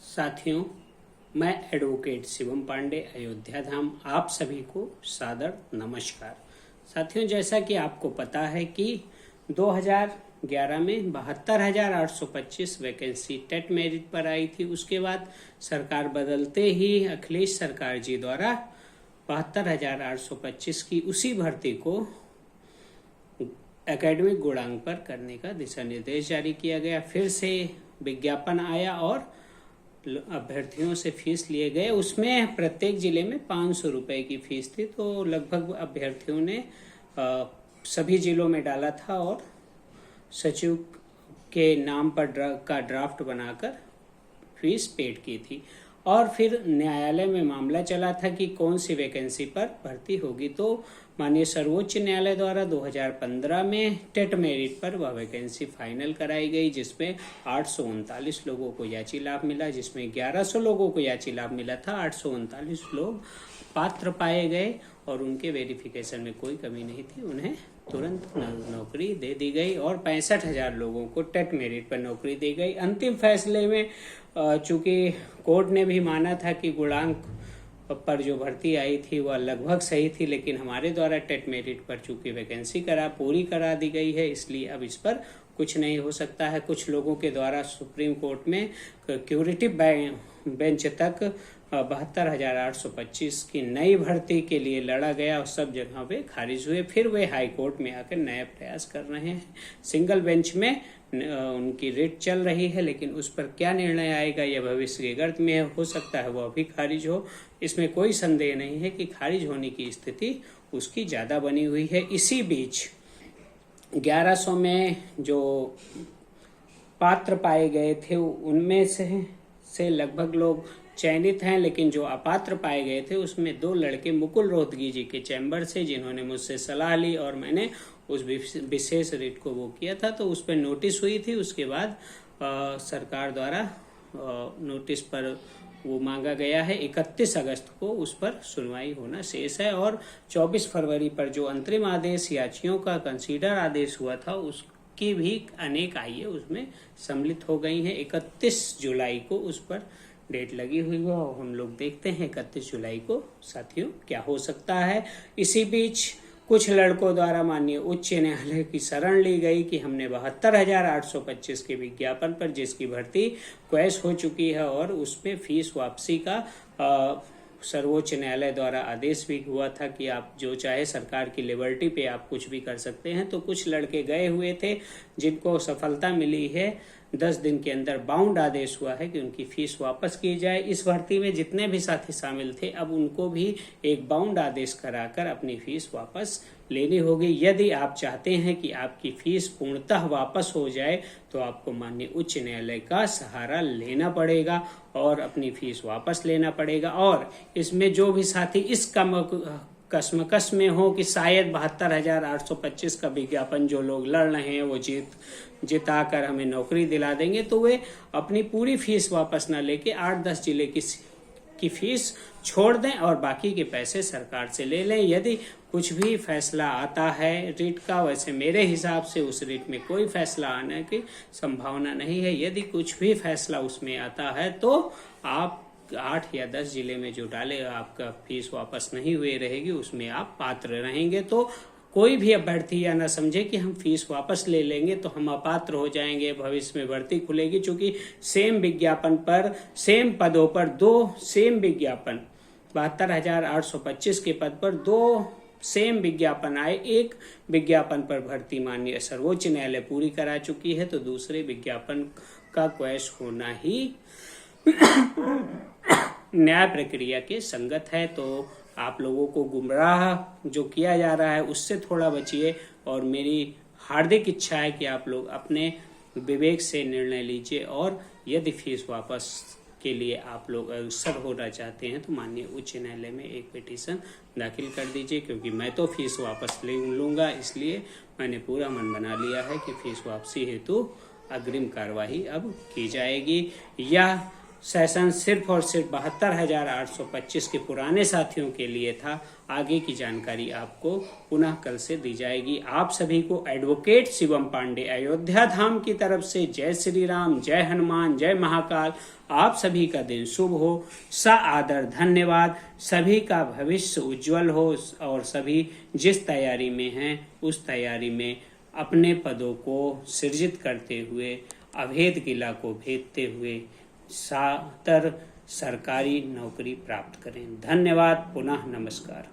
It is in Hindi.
साथियों, मैं एडवोकेट शिवम पांडे, अयोध्या धाम, आप सभी को सादर नमस्कार। साथियों, जैसा कि आपको पता है कि 2011 में 72,825 वैकेंसी टेट मेरिट पर आई थी। उसके बाद सरकार बदलते ही अखिलेश सरकार जी द्वारा 72,825 की उसी भर्ती को एकेडमिक गुणांक पर करने का दिशा निर्देश जारी किया गया। फिर से विज्ञापन आया और अभ्यर्थियों से फीस लिए गए। उसमें प्रत्येक जिले में 500 रुपए की फीस थी, तो लगभग अभ्यर्थियों ने सभी जिलों में डाला था और सचिव के नाम पर का ड्राफ्ट बनाकर फीस पेड की थी। और फिर न्यायालय में मामला चला था कि कौन सी वैकेंसी पर भर्ती होगी। तो माननीय सर्वोच्च न्यायालय द्वारा 2015 में टेट मेरिट पर वह वैकेंसी फाइनल कराई गई, जिसमें 839 लोगों को याची लाभ मिला, जिसमें 1100 लोगों को याची लाभ मिला था। 839 लोग पात्र पाए गए और उनके वेरिफिकेशन में कोई कमी नहीं थी, उन्हें तुरंत नौकरी दे दी गई और 65,000 लोगों को टेट मेरिट पर नौकरी दी गई। अंतिम फैसले में चूंकि कोर्ट ने भी माना था कि गुणांक पर जो भर्ती आई थी वह लगभग सही थी, लेकिन हमारे द्वारा टेट मेरिट पर चूंकि वैकेंसी पूरी करा दी गई है, इसलिए अब इस पर कुछ नहीं हो सकता है। कुछ लोगों के द्वारा सुप्रीम कोर्ट में क्यूरेटिव बेंच तक 72,825 की नई भर्ती के लिए लड़ा गया और सब जगह पे खारिज हुए। फिर वे हाई कोर्ट में आकर नया प्रयास कर रहे हैं। सिंगल बेंच में उनकी रिट चल रही है, लेकिन उस पर क्या निर्णय आएगा यह भविष्य के गर्त में हो सकता है वह भी खारिज हो। इसमें कोई संदेह नहीं है कि खारिज होने की स्थिति उसकी ज्यादा बनी हुई है। इसी बीच 1100 में जो पात्र पाए गए थे उनमें से लगभग लोग चयनित हैं, लेकिन जो अपात्र पाए गए थे उसमें 2 लड़के मुकुल रोहतगी जी के चैम्बर से, जिन्होंने मुझसे सलाह ली और मैंने उस विशेष रिट को वो किया था, तो उस पर नोटिस हुई थी। उसके बाद सरकार द्वारा नोटिस पर वो मांगा गया है। 31 अगस्त को उस पर सुनवाई होना शेष है और 24 फरवरी पर जो अंतरिम आदेश याचियों का कंसीडर आदेश हुआ था उसकी भी अनेक आइए उसमें सम्मिलित हो गई हैं। 31 जुलाई को उस पर डेट लगी हुई है और हम लोग देखते हैं 31 जुलाई को साथियों क्या हो सकता है। इसी बीच कुछ लड़कों द्वारा माननीय उच्च न्यायालय की शरण ली गई कि हमने 72,825 के विज्ञापन पर जिसकी भर्ती क्वैश हो चुकी है और उसमें फीस वापसी का सर्वोच्च न्यायालय द्वारा आदेश भी हुआ था कि आप जो चाहे सरकार की लिबर्टी पे आप कुछ भी कर सकते हैं। तो कुछ लड़के गए हुए थे जिनको सफलता मिली है। 10 दिन के अंदर बाउंड आदेश हुआ है कि उनकी फीस वापस की जाए। इस भर्ती में जितने भी साथी शामिल थे अब उनको भी एक बाउंड आदेश कराकर अपनी फीस वापस लेनी होगी। यदि आप चाहते हैं कि आपकी फीस पूर्णतः वापस हो जाए तो आपको माननीय उच्च न्यायालय का सहारा लेना पड़ेगा और अपनी फीस वापस लेना पड़ेगा। और इसमें जो भी साथी इस कश्मकश में हो कि शायद 72,825 का विज्ञापन जो लोग लड़ रहे हैं वो जिताकर हमें नौकरी दिला देंगे, तो वे अपनी पूरी फीस वापस न लेके 8-10 जिले की फीस छोड़ दें और बाकी के पैसे सरकार से ले लें। यदि कुछ भी फैसला आता है रिट का, वैसे मेरे हिसाब से उस रिट में कोई फैसला आने की संभावना नहीं है। यदि कुछ भी फैसला उसमें आता है तो आप 8 या 10 जिले में जो डाले आपका फीस वापस नहीं हुए रहेगी उसमें आप पात्र रहेंगे। तो कोई भी अभ्यर्थी या न समझे कि हम फीस वापस ले लेंगे तो हम अपात्र हो जाएंगे, भविष्य में भर्ती खुलेगी। चूंकि सेम विज्ञापन पर सेम पदों पर 2 सेम विज्ञापन 72,825 के पद पर 2 सेम विज्ञापन आए। एक विज्ञापन पर भर्ती माननीय सर्वोच्च न्यायालय पूरी करा चुकी है, तो दूसरे विज्ञापन का क्वैश होना ही न्याय प्रक्रिया के संगत है। तो आप लोगों को गुमराह जो किया जा रहा है उससे थोड़ा बचिए और मेरी हार्दिक इच्छा है कि आप लोग अपने विवेक से निर्णय लीजिए और यदि फीस वापस के लिए आप लोग अग्रसर होना चाहते हैं तो माननीय उच्च न्यायालय में एक पिटीशन दाखिल कर दीजिए, क्योंकि मैं तो फीस वापस ले लूंगा, इसलिए मैंने पूरा मन बना लिया है कि फीस वापसी हेतु अग्रिम कार्यवाही अब की जाएगी। या सेशन सिर्फ और सिर्फ 72,825 के पुराने साथियों के लिए था। आगे की जानकारी आपको पुनः कल से दी जाएगी। आप सभी को एडवोकेट शिवम पांडे अयोध्या धाम की तरफ से जय श्री राम, जय हनुमान, जय महाकाल। आप सभी का दिन शुभ हो। सा आदर धन्यवाद। सभी का भविष्य उज्जवल हो और सभी जिस तैयारी में हैं उस तैयारी में अपने पदों को सृजित करते हुए, अभेद किला को भेदते हुए सातर सरकारी नौकरी प्राप्त करें। धन्यवाद। पुनः नमस्कार।